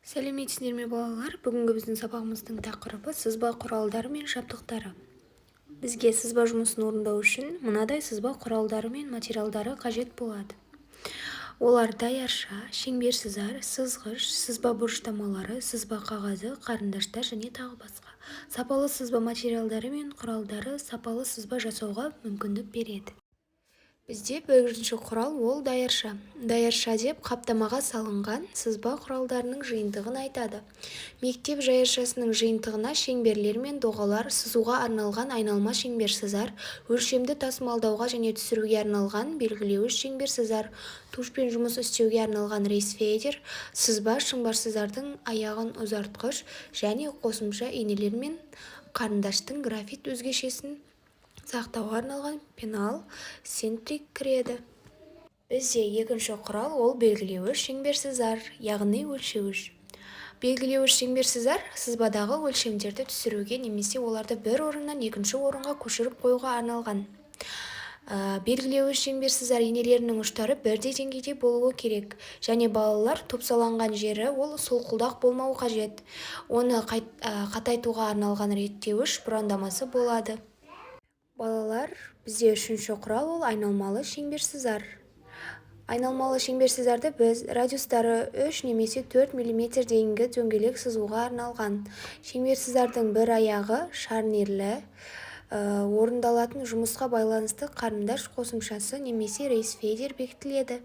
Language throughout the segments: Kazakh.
Сәлеметсіздер ме балалар? Бүгінгі біздің сабағымыздың тақырыбы сызба құралдары мен жабдықтары. Бізге сызба жұмысын орындау үшін мынадай сызба құралдары мен материалдары қажет болады. Олар даярша, шеңбер сызар, сызғыш, сызба бұрыштамалары, сызба қағазы, қарындаштар және тағы басқа. Сапалы сызба материалдары мен құралдары сапалы сызба жасауға мүмкіндік береді. Бізде бірінші құрал ол даярша. Даярша деп қаптамаға салынған сызба құралдарының жиынтығын айтады. Мектеп даяршасының жиынтығына шеңберлер мен доғалар, сызуға арналған айналма шеңбер сызар, өлшемді тасымалдауға және түсіруге арналған белгілеуіш шеңбер сызар, тушпен жұмыс істеуге арналған рейсфедер, сызба шыңбарсыздардың аяғын ұзартқыш және қосымша инелер мен қарындаштың графит өзгешесін сақтауға арналған пенал центрик кіреді. Бізде екінші құрал ол белгілеуіш шеңберсызар, яғни өлшеуіш. Белгілеуіш шеңберсызар сызбадағы өлшемдерді түсіруге немесе оларды бір орыннан екінші орынға көшіріп қоюға арналған. Белгілеуіш шеңберсызар инелерінің ұштары бірдей деңгейде болуы керек, және балалар топсаланған жері ол солқылдақ болмауы қажет. Оны қатайтуға арналған реттеуіш бұрандамасы болады. Балалар, бізде үшінші құрал ол айналмалы шеңберсызар. Айналмалы шеңберсыздарды біз радиустары 3 немесе 4 мм дейінгі дөңгелек сызуға арналған. Шеңберсыздардың бір аяғы шарнирлі, орындалатын жұмысқа байланысты қарындаш қосымшасы немесе рейсфедер бекітіледі.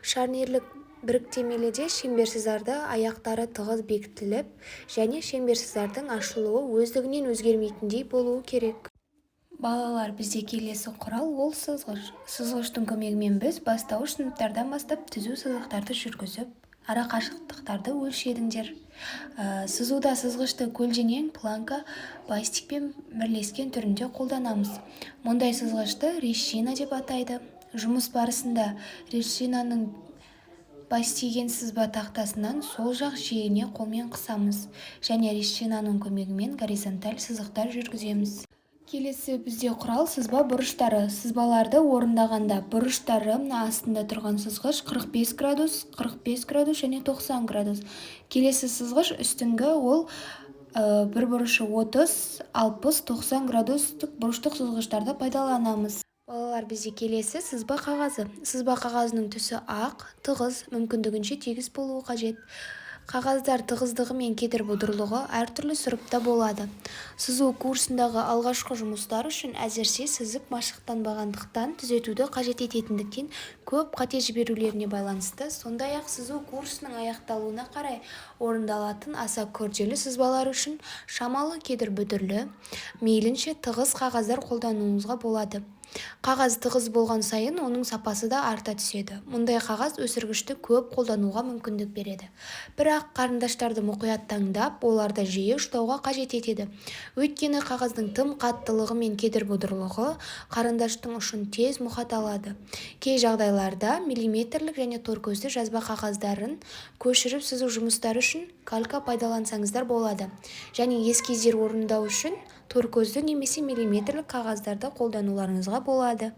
Шарнирлік біріктемеліде шеңберсыздарды аяқтары тығыз бекітіліп, және шеңберсыздардың ашылуы өздігінен өзгермейтіндей болуы керек. Балалар, бізде келесі құрал ол сызғыш. Сызғыштың көмегімен біз бастауыш сыныптардан бастап түзу сызықтарды жүргізіп, арақашықтықтарды өлшедіңдер. Сызуда сызғышты көлденең, планка, бастикпен бірлескен түрінде қолданамыз. Мұндай сызғышты резчина деп атайды. Жұмыс барысында резчинаның бастиген сызба тақтасынан сол жақ жиегіне қолмен қысамыз, және резчинаның көмегімен горизонталь сызықтар жүргіземіз. Келесі бізде құрал сызба бұрыштары. Сызбаларды орындағанда бұрыштары астында тұрған сызғыш 45 градус, 45 градус және 90 градус. Келесі сызғыш үстіңгі ол бір бұрышы 30, 60, 90 градустық бұрыштық сызғыштарды пайдаланамыз. Балалар, бізде келесі сызба қағазы. Сызба қағазының түсі ақ, тығыз, мүмкіндігінше тегіс болуы қажет. Қағаздар тығыздығы мен кедір бұдырлығы әртүрлі сұрыпта болады. Сызу курсындағы алғашқы жұмыстар үшін әзірше сызып машықтанбағандықтан түзетуді қажет ететіндіктен көп қате жіберулеріне байланысты, сондай-ақ сызу курсының аяқталуына қарай орындалатын аса күрделі сызбалар үшін шамалы кедір бұдырлы, мейлінше тығыз қағаздар қолдануыңызға болады. Қағаз тығыз болған сайын оның сапасы да арта түседі. Мұндай қағаз өсіргішті көп қолдануға мүмкіндік береді. Бірақ қарындаштарды мұқият таңдап, оларды жиі ұстауға қажет етеді. Өйткені қағаздың тым қаттылығы мен кедір бұдырлығы қарындаштың ұшын тез мұқат алады. Кей жағдайларда миллиметрлік және торкөзді жазба қағаздарын көшіріп сызу жұмыстары үшін калька пайдалансаңыздар болады. Және эскиздер орындау үшін торкөзді немесе миллиметрлік қағаздарды қолдануларыңызға болады.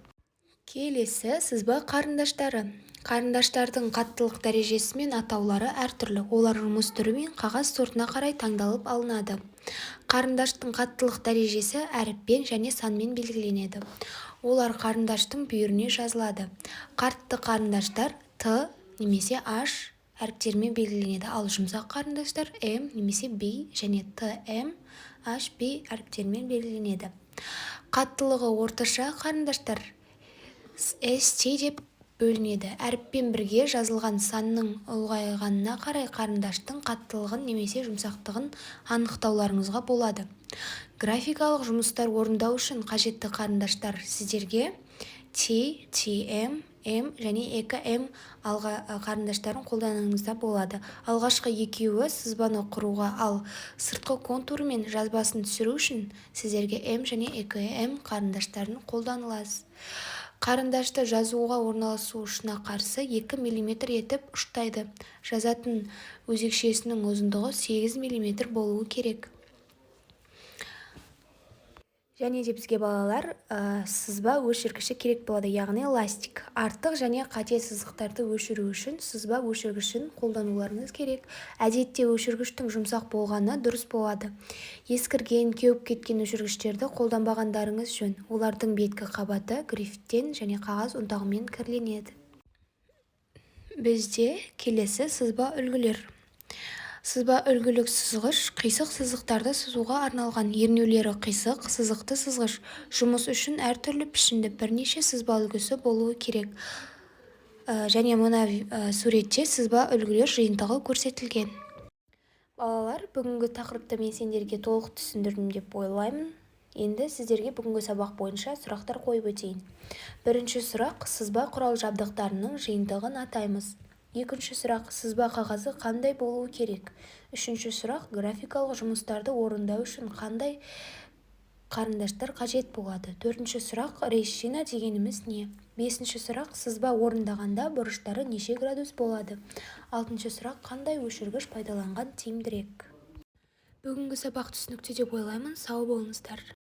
Келесі сызба қарындаштары. Қарындаштардың қаттылық дәрежесі мен атаулары әртүрлі. Олар жұмыс түрі мен қағаз сортына қарай таңдалып алынады. Қарындаштың қаттылық дәрежесі әріппен және санмен белгіленеді. Олар қарындаштың бүйіріне жазылады. Қартты қарындаштар Т немесе H әріптермен белгіленеді, ал жұмсақ қарындаштар М немесе B және ТМ HB әріптермен белгіленеді. Қаттылығы орташа қарындаштар ST деп бөлінеді. Әріппен бірге жазылған санның ұлғайғанына қарай қарындаштың қаттылығын немесе жұмсақтығын анықтауларыңызға болады. Графикалық жұмыстар орындау үшін қажетті қарындаштар сіздерге T, TM, М және 2М қарындаштарын қолдануыңызда болады. Алғашқы екеуі сызбаны құруға, ал сыртқы контуры мен жазбасын түсіру үшін сіздерге М және 2М қарындаштарын қолданылады. Қарындашты жазуға орналасу ұшына қарсы 2 мм етіп ұштайды. Жазатын өзекшесінің ұзындығы 8 мм болуы керек. Және де бізге балалар сызба өшіргіші керек болады, яғни ластик. Артық және қате сызықтарды өшіру үшін сызба өшіргішін қолдануларыңыз керек. Әдетте өшіргіштің жұмсақ болғаны дұрыс болады. Ескірген, кеуіп кеткен өшіргіштерді қолданбағандарыңыз жөн. Олардың беткі қабаты грифтен және қағаз ұнтағымен кірленеді. Бізде келесі сызба үлгілер. Сызба үлгілік сызғыш қисық сызықтарды сызуға арналған. Ернеулері қисық, сызықты сызғыш. Жұмыс үшін әртүрлі пішінді бірнеше сызба үлгісі болуы керек. Және мына суретте сызба үлгілер жиынтығы көрсетілген. Балалар, бүгінгі тақырыпты мен сендерге толық түсіндірдім деп ойлаймын. Енді сіздерге бүгінгі сабақ бойынша сұрақтар қойып өтейін. Бірінші сұрақ: сызба құрал жабдықтарының жиынтығын атаймыз. Екінші сұрақ: сызба қағазы қандай болуы керек? Үшінші сұрақ: графикалық жұмыстарды орындау үшін қандай қарындаштар қажет болады? Төртінші сұрақ: резчина дегеніміз не? Бесінші сұрақ: сызба орындағанда бұрыштары неше градус болады? Алтыншы сұрақ: қандай өшіргіш пайдаланған тиімдірек? Бүгінгі сабақ түсінікті деп ойлаймын. Сау болыңыздар.